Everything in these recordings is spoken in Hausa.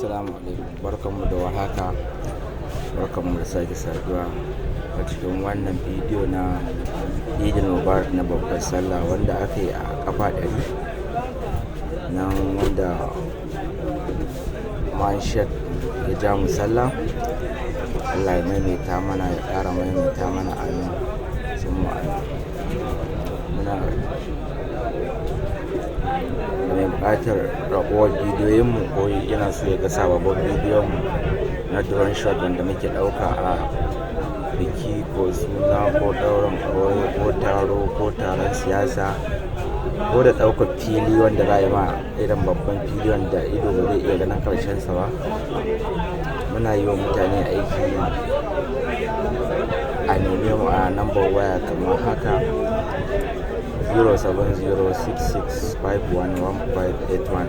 Assalamu alaikum, barkanmu da warhaka, barkanmu da sake saduwa a cikin wannan bidiyo na Idil Mubarak na babbar sallah wanda aka yi a kafa 100 nan wanda Manshat ya ja mu sallah. Allah ya maimaita mana, ya ƙara maimaita mana, amin sun ma'ana. Muna mai buƙatar ragowar bidiyoyinmu ko yana so ya ga sababbin bidiyonmu na drone shot wanda muke ɗauka a biki ko suna ko ɗaurin aure ko taro ko taron siyasa ko da ɗaukar fili wanda za a yi ma irin babban fili wanda ido ba zai iya ganin ƙarshensa ba. Muna yi wa mutane aiki a neme mu a lambar waya kamar haka 07066511581.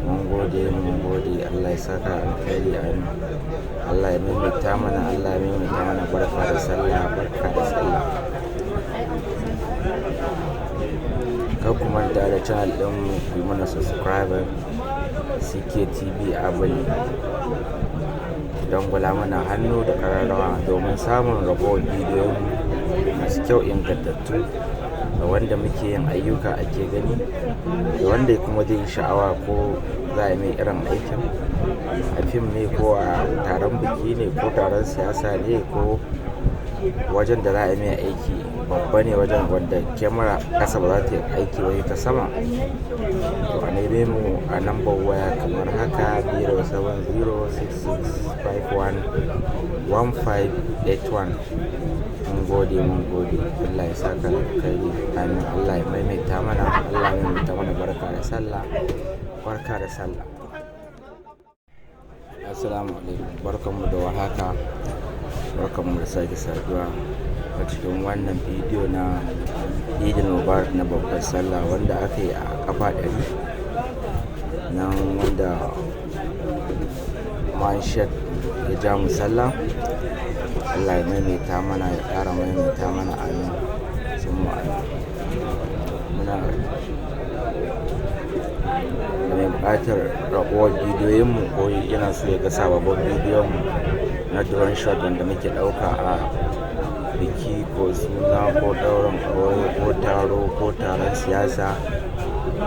Mun gode, Allah ya saka alkhairi, amin. Allah ya maimaita mana, barka da sallah. Kar ku manta da channel ɗin ku yi mana subscribe CKTV Abali, don gula mana hannu da ƙararrawa domin samun ragowar bidiyon masu kyau ingantattu da wanda muke yin ayyuka ake gani da wanda kuma zai sha'awa ko za a mai irin aikin a fim ne ko a taron biki ne ko taron siyasa ne ko wajen da za a mai aiki babba ne, wajen wanda kyamara ƙasa ba za ta yi aiki wani ta sama. To a neme mu a lambar waya kamar haka 07066511581. Mun gode, Allah ya saka alkhairi, amin. Allah ya maimaita mana, barka da sallah. Assalamu alaikum, barkanmu da warhaka, barkanmu da sake saduwa a cikin wannan bidiyo na Idil Mubarak na babbar sallah wanda aka yi a kafa 100 nan wanda Manshat ya ja mu sallah. Allah ya maimaita mana, ya ƙara maimaita mana, amin sun ma'ana. Muna mai buƙatar ragowar bidiyoyinmu ko yana so ya ga sababbin bidiyonmu na drone shot wanda muke ɗauka a biki ko suna ko ɗaurin aure ko taro ko taron siyasa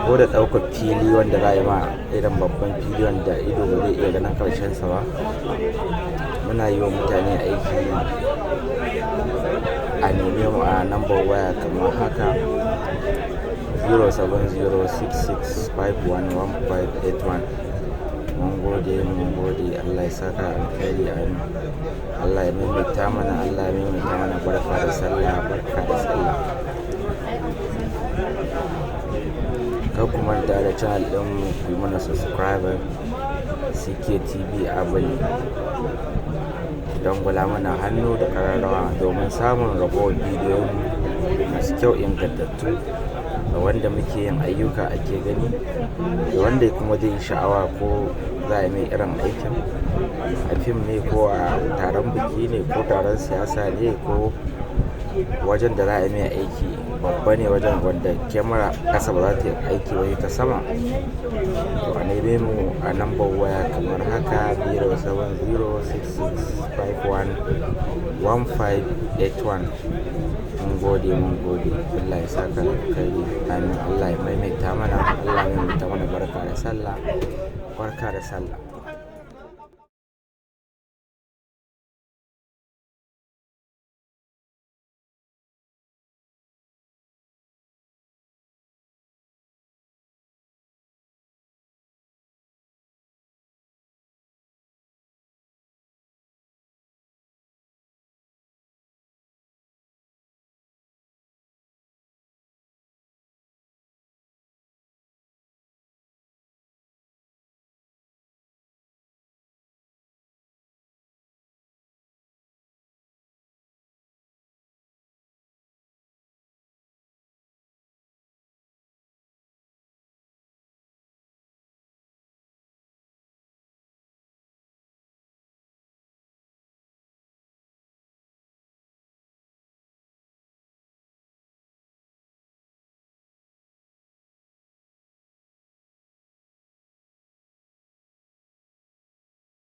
ko da ɗaukar fili wanda za a yi ma irin babban fili wanda ido ba zai iya ganin ƙarshensa ba. Muna yi wa mutane aiki a neme mu a lambar waya kamar haka 07066511581. Mun gode, Allah ya saka alkhairi, amin. Allah ya maimaita mana, barka da sallah. Kar ku manta da channel ɗin ku yi mana subscribe CKTV Abali, don gula mana hannu da ƙararrawa domin samun ragowar bidiyon masu kyau ingantattu da wanda muke yin ayyuka ake gani da wanda kuma zai sha'awa ko za a mai irin aikin a fim ne ko a taron biki ne ko taron siyasa ne ko wajen da za a mai aiki babba ne, wajen wanda kyamara ƙasa ba za ta yi aiki wani ta sama. To a neme mu a lambar waya kamar haka 07066511581. Mun gode, Allah ya saka alkhairi, amin. Allah ya maimaita mana, barka da sallah.